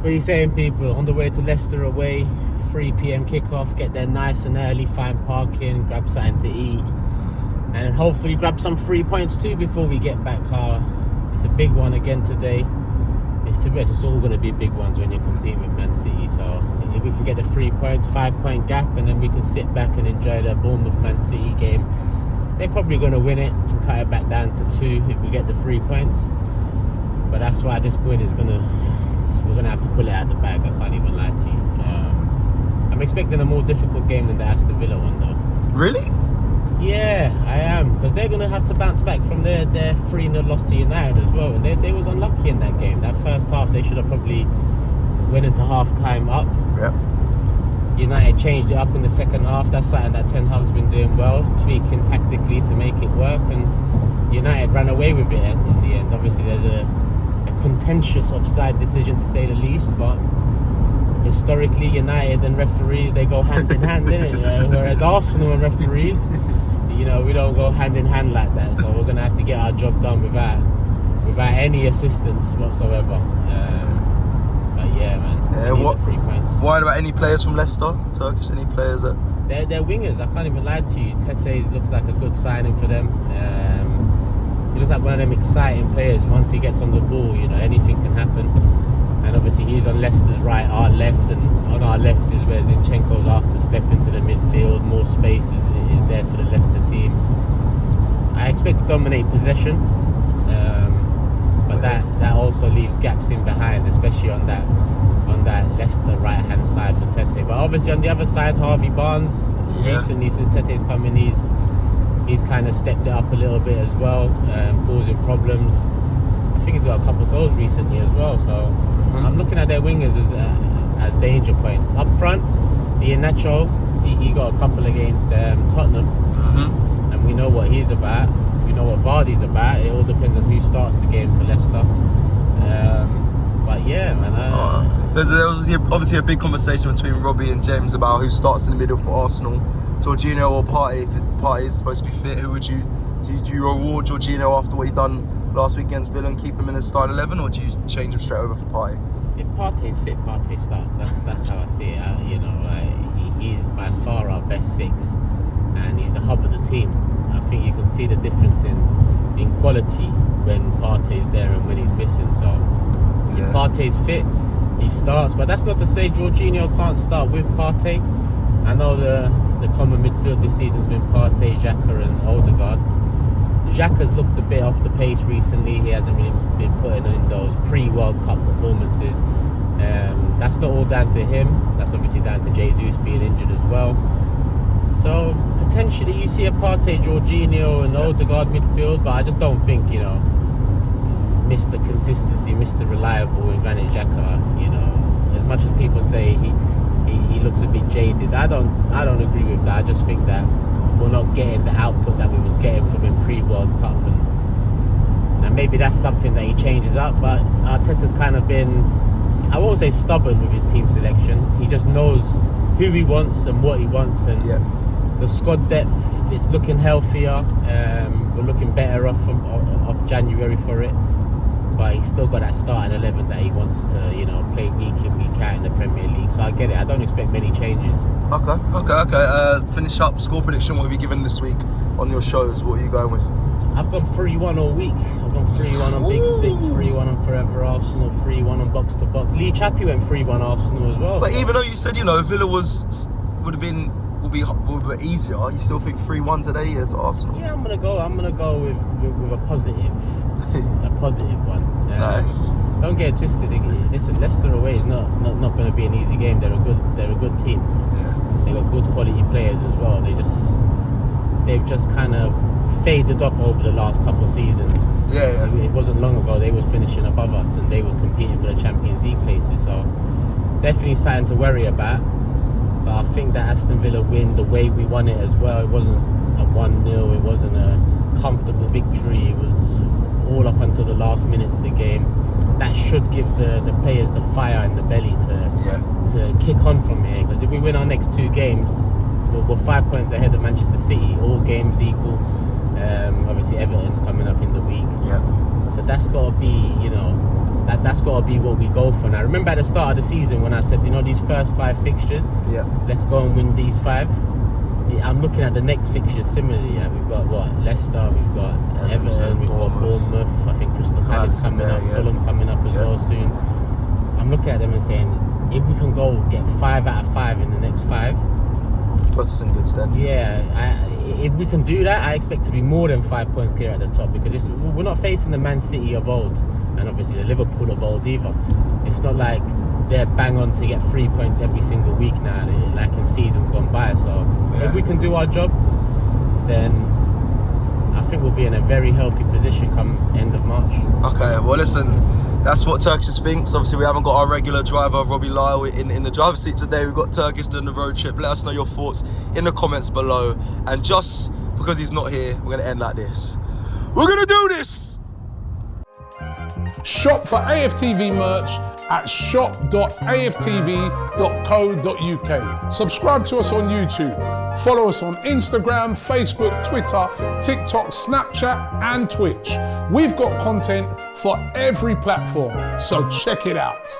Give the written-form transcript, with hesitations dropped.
What are you saying, people? On the way to Leicester away, 3 p.m. kickoff, get there nice and early, find parking, grab something to eat, and hopefully grab some 3 points too before we get back. It's a big one again today. It's all going to be big ones when you're competing with Man City. So if we can get the 3 points, 5-point gap, and then we can sit back and enjoy the Bournemouth-Man City game. They're probably going to win it and cut it back down to 2 if we get the 3 points. But that's why this point is we're going to have to pull it out the bag. I can't even lie to you. I'm expecting a more difficult game than the Aston Villa one, though. Really? Yeah, I am, because they're going to have to bounce back from their 3-0 loss to United as well. And they was unlucky in that game. That first half, they should have probably went into half-time up. Yeah. United changed it up in the second half. That's something that Ten Hag's been doing well, tweaking tactically to make it work. And United ran away with it in the end. Obviously, there's a contentious offside decision, to say the least, but historically, United and referees, they go hand in hand, innit? Whereas Arsenal and referees, we don't go hand in hand like that. So we're gonna have to get our job done without any assistance whatsoever. But yeah, man. Yeah, what? 3 points. Worried about any players from Leicester? Turkish? Any players that? They're wingers. I can't even lie to you. Tete looks like a good signing for them. He looks like one of them exciting players. Once he gets on the ball, anything can happen. And obviously he's on Leicester's right, our left, and on our left is where Zinchenko's asked to step into the midfield. More space is there for the Leicester team. I expect to dominate possession, but that also leaves gaps in behind, especially on that Leicester right hand side for Tete. But obviously on the other side, Harvey Barnes, recently since Tete's come in, he's kind of stepped it up a little bit as well, causing problems. I think he's got a couple of goals recently as well. So I'm looking at their wingers as danger points. Up front, Iheanacho, he got a couple against Tottenham, and we know what he's about. We know what Vardy's about. It all depends on who starts the game for Leicester. But yeah, man. There was obviously a big conversation between Robbie and James about who starts in the middle for Arsenal, Jorginho or Partey. If Partey is supposed to be fit, who would you reward Jorginho after what he done last week against Villa and keep him in the starting 11, or do you change him straight over for Partey? If Partey's fit, Partey starts. That's how I see it. He's by far our best 6, and he's the hub of the team. I think you can see the difference in quality when Partey's there and when he's missing. So if Partey's fit, he starts. But that's not to say Jorginho can't start with Partey. I know the common midfield this season's been Partey, Xhaka and Odegaard. Xhaka's looked a bit off the pace recently. He hasn't really been putting in those pre-World Cup performances. That's not all down to him. That's obviously down to Jesus being injured as well. So potentially you see a Partey, Jorginho and Odegaard midfield, but I just don't think, Mr. Consistency, Mr. Reliable in Granit Xhaka, as much as people say he looks a bit jaded, I don't agree with that. I just think that we're not getting the output that we was getting from him pre-World Cup, and maybe that's something that he changes up. But Arteta's kind of been, I won't say stubborn with his team selection. He just knows who he wants and what he wants, and the squad depth is looking healthier. We're looking better off January for it, but he's still got that starting 11 that he wants to, play week in, week out in the Premier League. So I get it. I don't expect many changes. Okay. Finish up. Score prediction. What have you given this week on your shows? What are you going with? I've gone 3-1 all week. I've gone 3-1 on Big Six, 3-1 on Forever Arsenal, 3-1 on Box to Box. Lee Chappie went 3-1 Arsenal as well. But even though you said, Villa would be easier, you still think 3-1 today to Arsenal? Yeah, I'm gonna go with a positive one. Nice. Don't get it twisted. Listen, Leicester away is not going to be an easy game. They're a good team. Yeah. They got good quality players as well. They've just kind of faded off over the last couple of seasons. Yeah. It wasn't long ago they was finishing above us and they was competing for the Champions League places. So definitely something to worry about. But I think that Aston Villa win the way we won it as well. It wasn't a 1-0. It wasn't a comfortable victory. It was all up until the last minutes of the game. That should give the players the fire in the belly to kick on from here. Because if we win our next 2 games, we're 5 points ahead of Manchester City. All games equal. Obviously Everton's coming up in the week. Yeah. So that's got to be, that's got to be what we go for now. Remember at the start of the season when I said, you know, these first 5 fixtures, let's go and win these 5. I'm looking at the next fixtures similarly. We've got Leicester, we've got Everton, we've got Bournemouth, I think Crystal Palace coming up, Fulham coming up as well soon. I'm looking at them and saying, if we can go get 5 out of 5 in the next 5, puts us in good stead. If we can do that, I expect to be more than 5 points clear at the top, because we're not facing the Man City of old, and obviously the Liverpool of old either. It's not like they're bang on to get 3 points every single week now, like in seasons gone by. So if we can do our job, then I think we'll be in a very healthy position come end of March. Okay, well listen, that's what Turkish thinks. Obviously we haven't got our regular driver Robbie Lyle in the driver's seat today. We've got Turkish doing the road trip. Let us know your thoughts in the comments below. And just because he's not here, we're going to end like this. We're going to do this! Shop for AFTV merch at shop.aftv.co.uk. Subscribe to us on YouTube. Follow us on Instagram, Facebook, Twitter, TikTok, Snapchat and Twitch. We've got content for every platform, so check it out.